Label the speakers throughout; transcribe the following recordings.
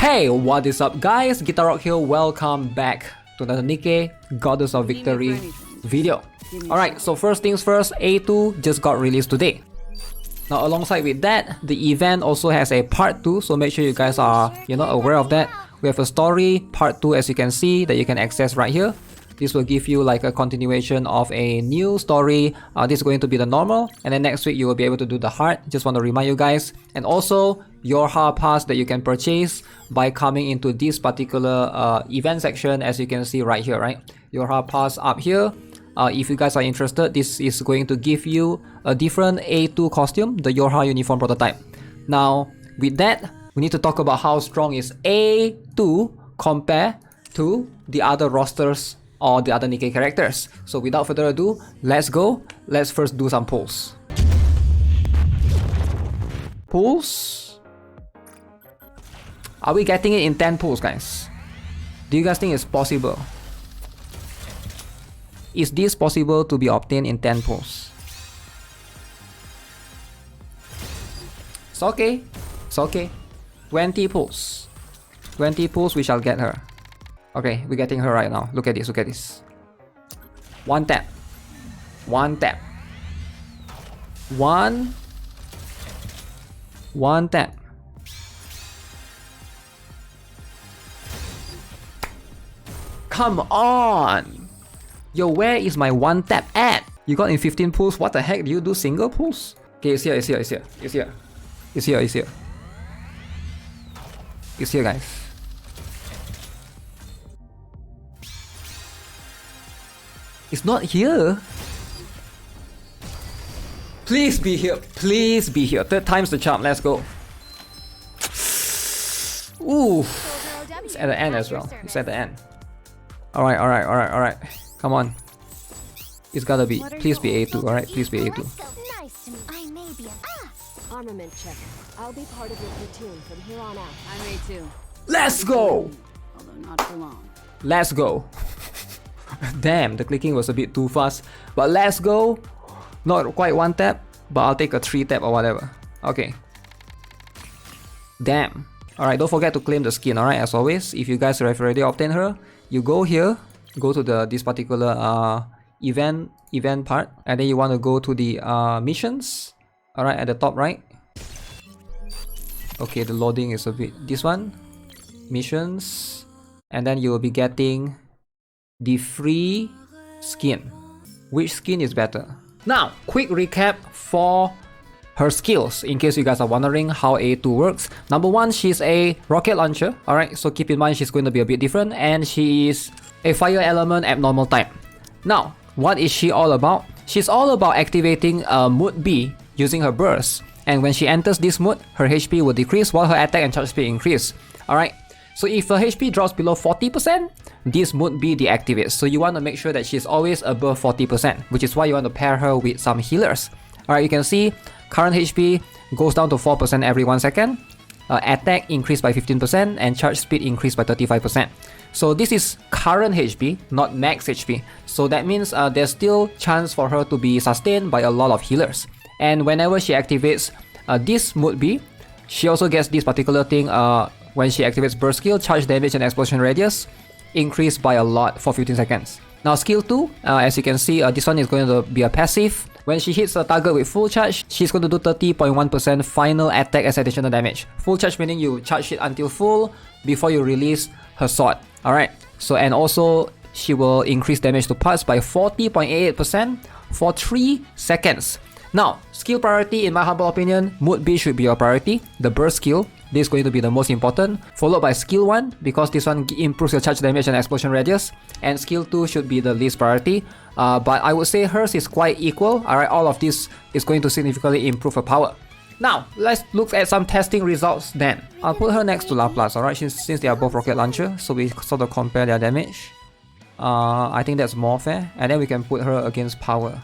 Speaker 1: Hey, what is up guys? GuitarRock here, welcome back to another Nikke Goddess of Victory video. Alright, so first things first, A2 just got released today. Now alongside with that, the event also has a part 2, so make sure you guys are, aware of that. We have a story, part 2 as you can see, that you can access right here. This will give you like a continuation of a new story. This is going to be the normal, and then next week you will be able to do the hard. Just want to remind you guys. And also your hard pass that you can purchase by coming into this particular event section, as you can see right here, right? Your hard pass up here. If you guys are interested, this is going to give you a different A2 costume, the Yorha uniform prototype. Now with that, we need to talk about how strong is A2 compared to the other rosters or the other Nikke characters. So without further ado, let's go. Let's first do some pulls. Pulls? Are we getting it in 10 pulls, guys? Do you guys think it's possible? Is this possible to be obtained in 10 pulls? It's okay. It's okay. 20 pulls. 20 pulls, we shall get her. Okay, we're getting her right now. Look at this, look at this. One tap. One tap. One tap. Come on! Yo, where is my one tap at? You got in 15 pulls? What the heck? Do you do single pulls? Okay, it's here, it's here, it's here. It's here. It's here, it's here. It's here, guys. It's not here. Please be here. Please be here. Third time's the charm. Let's go. Ooh. It's at the end as well. It's at the end. Alright, alright, alright, alright. Come on. It's gotta be. Please be A2, alright? Please be A2.
Speaker 2: Armament check. I'll be part of your platoon from here on out. I'm A2.
Speaker 1: Let's go!
Speaker 2: Although not for long.
Speaker 1: Let's go. Damn, the clicking was a bit too fast. But let's go. Not quite one tap, but I'll take a 3 tap or whatever. Okay. Damn. Alright, don't forget to claim the skin, alright, as always. If you guys have already obtained her, you go here, go to this particular event part, and then you want to go to the missions. Alright, at the top right. Okay, the loading is a bit... This one. Missions. And then you will be getting the free skin. Which skin is better? Now, quick recap for her skills, in case you guys are wondering how A2 works. Number 1, she's a rocket launcher. Alright, so keep in mind she's going to be a bit different, and she is a fire element abnormal type. Now, what is she all about? She's all about activating Mood B using her burst, and when she enters this mode, her HP will decrease while her attack and charge speed increase. Alright, so if her HP drops below 40%, this Mood B deactivates. So you want to make sure that she's always above 40%, which is why you want to pair her with some healers. Alright, you can see current HP goes down to 4% every 1 second, attack increased by 15%, and charge speed increased by 35%. So this is current HP, not max HP. So that means there's still chance for her to be sustained by a lot of healers. And whenever she activates this Mood B, she also gets this particular thing when she activates burst skill, charge damage and explosion radius increased by a lot for 15 seconds. Now skill 2, as you can see, this one is going to be a passive. When she hits a target with full charge, she's going to do 30.1% final attack as additional damage. Full charge meaning you charge it until full before you release her sword. Alright, so and also she will increase damage to parts by 40.88% for 3 seconds. Now, skill priority, in my humble opinion, Mood B should be your priority. The burst skill, this is going to be the most important, followed by skill 1, because this one improves your charge damage and explosion radius, and skill 2 should be the least priority. But I would say hers is quite equal. Alright, all of this is going to significantly improve her power. Now, let's look at some testing results then. I'll put her next to Laplace, alright, since they are both rocket launcher, so we sort of compare their damage. I think that's more fair, and then we can put her against power.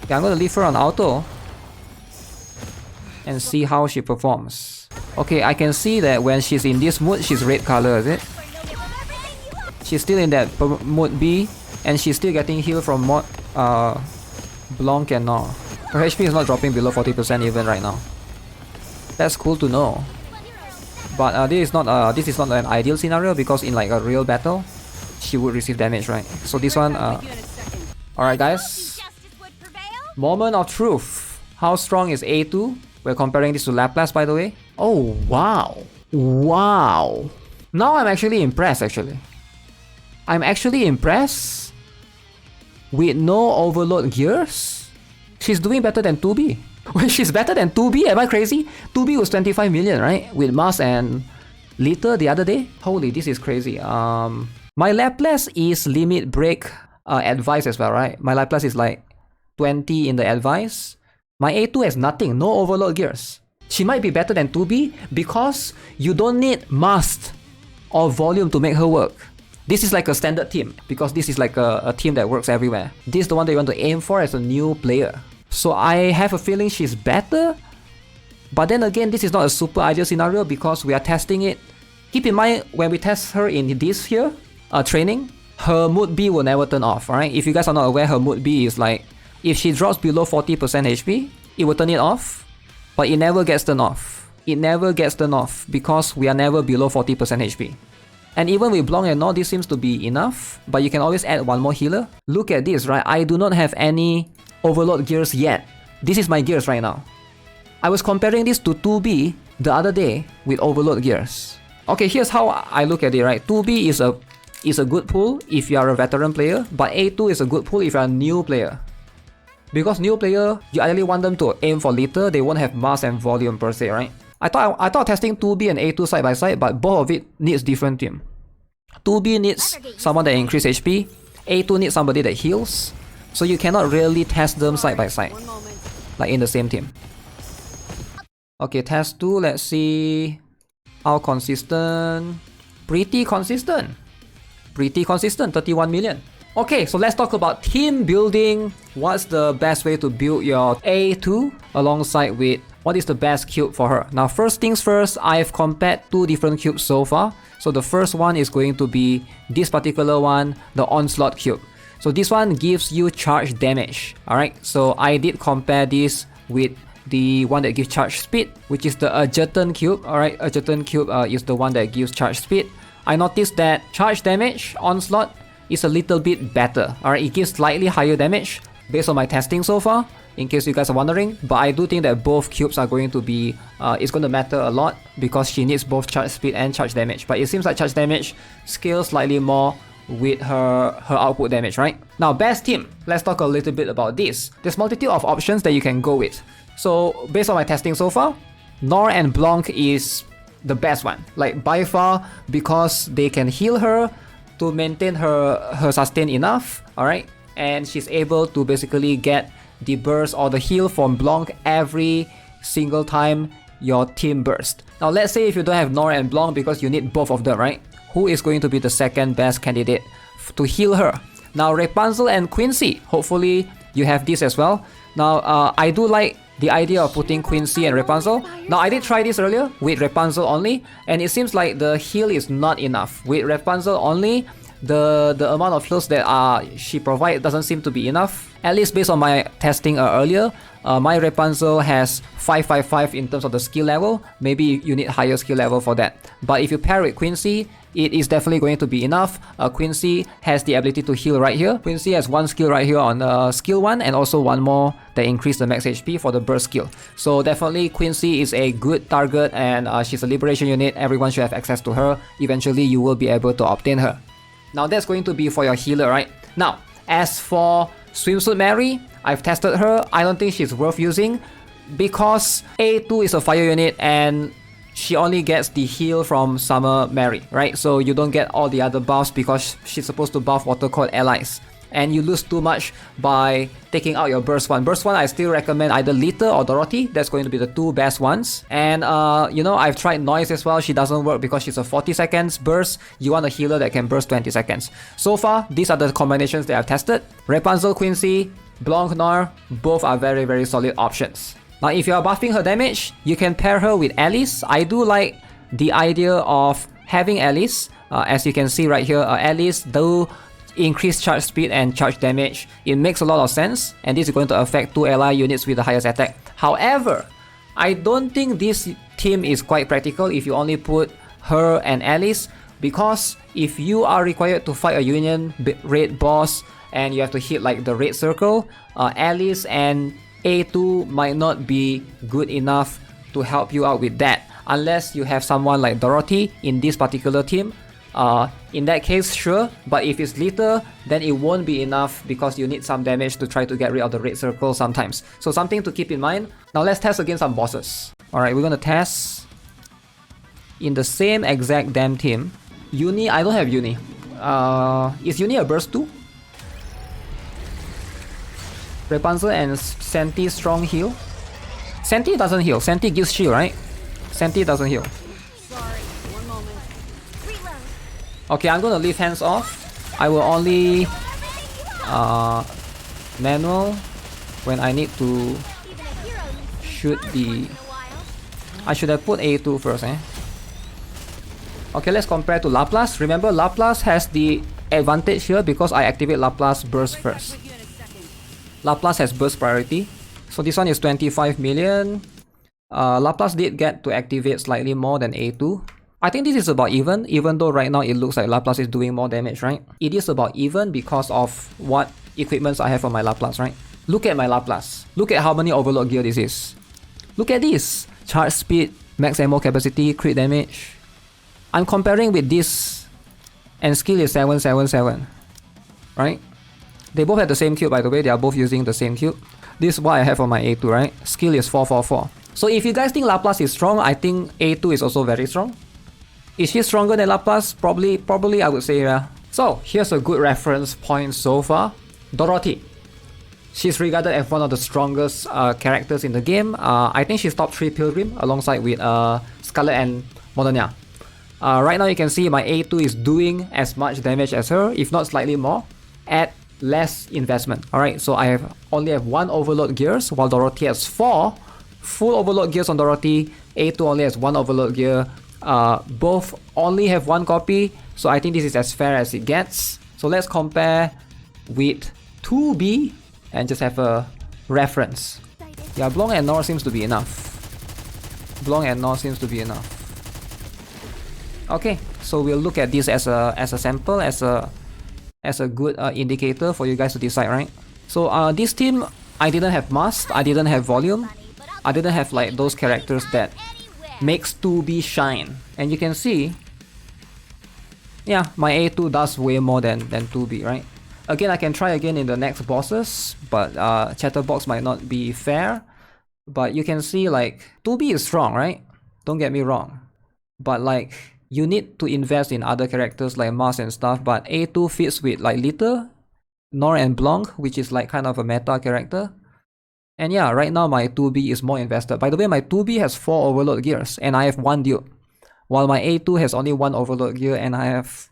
Speaker 1: Okay, I'm going to leave her on auto and see how she performs. Okay, I can see that when she's in this mood, she's red color, is it? She's still in that mood B, and she's still getting healed from mod Blanc and all. Her HP is not dropping below 40% even right now. That's cool to know. But this is not an ideal scenario because in like a real battle, she would receive damage, right? So this one, alright guys. Moment of truth. How strong is A2? We're comparing this to Laplace, by the way. Oh wow, wow. Now I'm actually impressed. I'm actually impressed with no overload gears. She's doing better than 2B. Wait, she's better than 2B? Am I crazy? 2B was 25 million, right? With Mars and Liter the other day. Holy, this is crazy. My Laplace is limit break advice as well, right? My Laplace is like 20 in the advice. My A2 has nothing, no overload gears. She might be better than 2B because you don't need must or volume to make her work. This is like a standard team because this is like a team that works everywhere. This is the one that you want to aim for as a new player. So I have a feeling she's better. But then again, this is not a super ideal scenario because we are testing it. Keep in mind, when we test her in this here, training, her mood B will never turn off, alright? If you guys are not aware, her mood B is like, if she drops below 40% HP, it will turn it off, but it never gets turned off. It never gets turned off because we are never below 40% HP. And even with Blanc and all, this seems to be enough, but you can always add one more healer. Look at this, right? I do not have any overload gears yet. This is my gears right now. I was comparing this to 2B the other day with overload gears. Okay, here's how I look at it, right? 2B is a good pull if you are a veteran player, but A2 is a good pull if you are a new player. Because new player, you ideally want them to aim for Liter, they won't have mass and volume per se, right? I thought testing 2B and A2 side by side, but both of it needs different team. 2B needs someone that increases HP, A2 needs somebody that heals, so you cannot really test them side by side, like in the same team. Okay, test 2, let's see how consistent. Pretty consistent. 31 million. Okay, so let's talk about team building. What's the best way to build your A2 alongside with what is the best cube for her? Now, first things first, I've compared two different cubes so far. So the first one is going to be this particular one, the Onslaught cube. So this one gives you charge damage. Alright, so I did compare this with the one that gives charge speed, which is the Adjutant cube. Alright, Adjutant cube is the one that gives charge speed. I noticed that charge damage, Onslaught, is a little bit better. Alright, it gives slightly higher damage based on my testing so far, in case you guys are wondering. But I do think that both cubes are going to be, it's going to matter a lot because she needs both charge speed and charge damage. But it seems like charge damage scales slightly more with her output damage, right? Now, best team. Let's talk a little bit about this. There's multitude of options that you can go with. So based on my testing so far, NIER and Blanc is the best one, like by far, because they can heal her to maintain her sustain enough, alright? And she's able to basically get the burst or the heal from Blanc every single time your team burst. Now let's say if you don't have NIER and Blanc because you need both of them, right? Who is going to be the second best candidate to heal her? Now Rapunzel and Quincy, hopefully you have this as well. Now I do like the idea of putting Quincy and Rapunzel. Now I did try this earlier with Rapunzel only, and it seems like the heal is not enough. With Rapunzel only, the amount of heals that she provides doesn't seem to be enough. At least based on my testing earlier, my Rapunzel has 555 in terms of the skill level. Maybe you need higher skill level for that. But if you pair with Quincy, it is definitely going to be enough. Quincy has the ability to heal right here. Quincy has one skill right here on skill 1 and also one more that increase the max HP for the burst skill. So definitely Quincy is a good target, and she's a liberation unit. Everyone should have access to her. Eventually you will be able to obtain her. Now that's going to be for your healer, right? Now, as for Swimsuit Mary, I've tested her. I don't think she's worth using because A2 is a fire unit and she only gets the heal from Summer Mary, right? So you don't get all the other buffs because she's supposed to buff Water Court allies. And you lose too much by taking out your Burst 1. Burst 1, I still recommend either Lita or Dorothy. That's going to be the two best ones. And, you know, I've tried Noise as well. She doesn't work because she's a 40 seconds burst. You want a healer that can burst 20 seconds. So far, these are the combinations that I've tested. Rapunzel, Quincy, Blanc, NIER, both are very, very solid options. Now, if you are buffing her damage, you can pair her with Alice. I do like the idea of having Alice. As you can see right here, Alice, though increase charge speed and charge damage, it makes a lot of sense, and this is going to affect two ally units with the highest attack. However, I don't think this team is quite practical if you only put her and Alice, because if you are required to fight a Union raid boss and you have to hit like the red circle, Alice and A2 might not be good enough to help you out with that, unless you have someone like Dorothy in this particular team. In that case, sure, but if it's Lita, then it won't be enough because you need some damage to try to get rid of the red circle sometimes. So something to keep in mind. Now let's test against some bosses. Alright, we're gonna test in the same exact damn team. Uni, I don't have Uni. Is Uni a burst too? Rapunzel and Senti strong heal. Senti doesn't heal. Senti gives shield, right? Senti doesn't heal.
Speaker 2: Sorry, one moment. Reload.
Speaker 1: Okay, I'm gonna leave hands off. I will only manual when I need to
Speaker 2: Even a hero needs
Speaker 1: shoot the...
Speaker 2: in a while.
Speaker 1: I should have put A2 first, eh? Okay, let's compare to Laplace. Remember, Laplace has the advantage here because I activate Laplace burst first.
Speaker 2: Put you in a second.
Speaker 1: Laplace has burst priority. So this one is 25 million. Laplace did get to activate slightly more than A2. I think this is about even though right now it looks like Laplace is doing more damage, right? It is about even because of what equipments I have on my Laplace, right? Look at my Laplace. Look at how many overload gear this is. Look at this. Charge speed, max ammo capacity, crit damage. I'm comparing with this, and skill is 777, right? They both have the same cube, by the way. They are both using the same cube. This is what I have on my A2, right? Skill is 444. So if you guys think Laplace is strong, I think A2 is also very strong. Is she stronger than Laplace? Probably I would say, yeah. So here's a good reference point so far. Dorothy. She's regarded as one of the strongest characters in the game. I think she's top 3 Pilgrim alongside with Scarlet and Modernia. Right now you can see my A2 is doing as much damage as her, if not slightly more, at less investment. Alright, so I only have 1 overload gears, while Dorothy has 4 full overload gears on Dorothy. A2 only has 1 overload gear. Both only have 1 copy, so I think this is as fair as it gets. So let's compare with 2B and just have a reference. Yeah, Blanc and Nor seems to be enough. Blanc and Nor seems to be enough. Okay, so we'll look at this as a sample, as a good indicator for you guys to decide, right? So this team, I didn't have Must, I didn't have Volume, I didn't have like those characters that makes 2B shine. And you can see, yeah, my A2 does way more than 2B, right? Again, I can try again in the next bosses, but Chatterbox might not be fair. But you can see like 2B is strong, right? Don't get me wrong. But like, you need to invest in other characters like Mars and stuff, but A2 fits with like Lita, Nor and Blanc, which is like kind of a meta character. And yeah, right now my 2B is more invested. By the way, my 2B has 4 overload gears and I have 1 dupe, while my A2 has only 1 overload gear and I have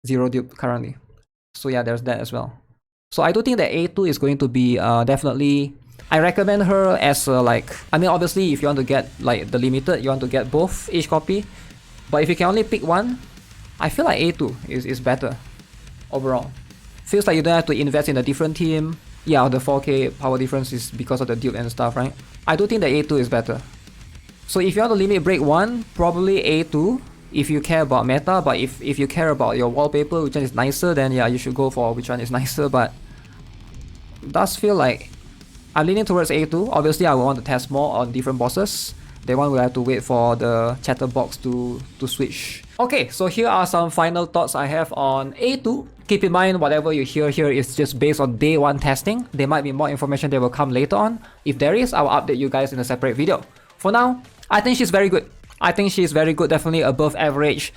Speaker 1: 0 dupe currently. So yeah, there's that as well. So I do think that A2 is going to be definitely... I recommend her as like... I mean, obviously, if you want to get like the limited, you want to get both each copy. But if you can only pick one, I feel like A2 is better overall. Feels like you don't have to invest in a different team. Yeah, the 4k power difference is because of the dupe and stuff, right? I do think that A2 is better. So if you want to limit break 1, probably A2 if you care about meta. But if you care about your wallpaper, which one is nicer, then yeah, you should go for which one is nicer. But it does feel like I'm leaning towards A2. Obviously, I will want to test more on different bosses. That one will have to wait for the chatterbox to switch. Okay, so here are some final thoughts I have on A2. Keep in mind, whatever you hear here is just based on day 1 testing. There might be more information that will come later on. If there is, I will update you guys in a separate video. For now, I think she's very good. I think she's very good, definitely above average.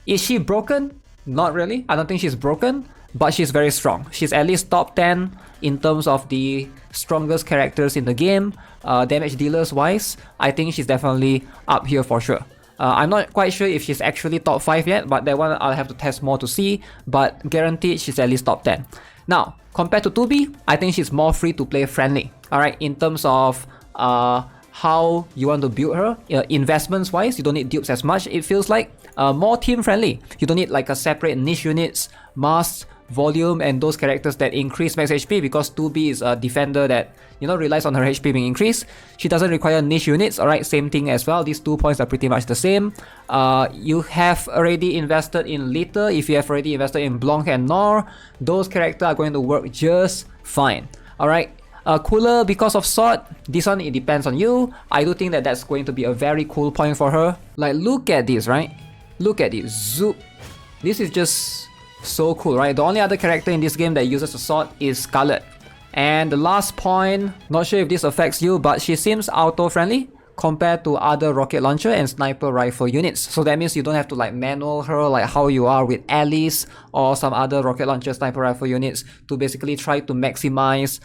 Speaker 1: Is she broken? Not really. I don't think she's broken, but she's very strong. She's at least top 10 in terms of the strongest characters in the game. Damage dealers wise, I think she's definitely up here for sure. I'm not quite sure if she's actually top 5 yet, but that one I'll have to test more to see, but guaranteed she's at least top 10. Now, compared to 2B, I think she's more free to play friendly. Alright, in terms of how you want to build her, investments wise, you don't need dupes as much. It feels like more team friendly. You don't need like a separate niche units, Mars, volume and those characters that increase max HP, because 2B is a defender that, you know, relies on her HP being increased. She doesn't require niche units, alright, same thing as well. These 2 points are pretty much the same. You have already invested in Litter. If you have already invested in Blanc and Nor, those characters are going to work just fine, alright. Cooler because of sword, this one, it depends on you. I do think that that's going to be a very cool point for her. Like, look at this, right? Look at this, zoop. This is just so cool, right? The only other character in this game that uses a sword is Scarlet. And the last point, not sure if this affects you, but she seems auto-friendly compared to other rocket launcher and sniper rifle units. So that means you don't have to like manual her like how you are with Alice or some other rocket launcher sniper rifle units to basically try to maximize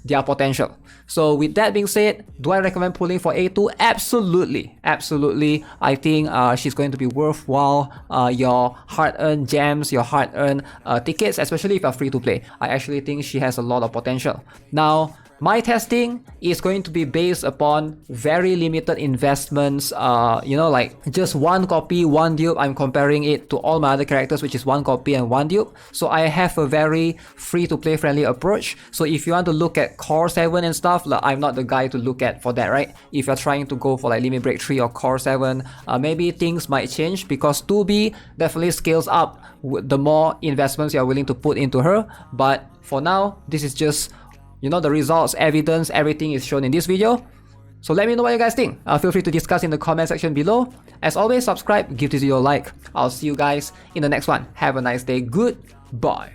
Speaker 1: their potential. So with that being said, do I recommend pulling for A2? Absolutely, absolutely. I think she's going to be worthwhile your hard-earned gems, your hard-earned tickets, especially if you're free to play. I actually think she has a lot of potential. Now, my testing is going to be based upon very limited investments, you know, like just one copy, one dupe. I'm comparing it to all my other characters, which is one copy and one dupe. So I have a very free to play friendly approach. So if you want to look at Core 7 and stuff, like, I'm not the guy to look at for that, right? If you're trying to go for like Limit Break 3 or Core 7, maybe things might change, because 2B definitely scales up the more investments you're willing to put into her. But for now, this is just, you know, the results, evidence, everything is shown in this video. So let me know what you guys think. Feel free to discuss in the comment section below. As always, subscribe, give this video a like. I'll see you guys in the next one. Have a nice day. Goodbye.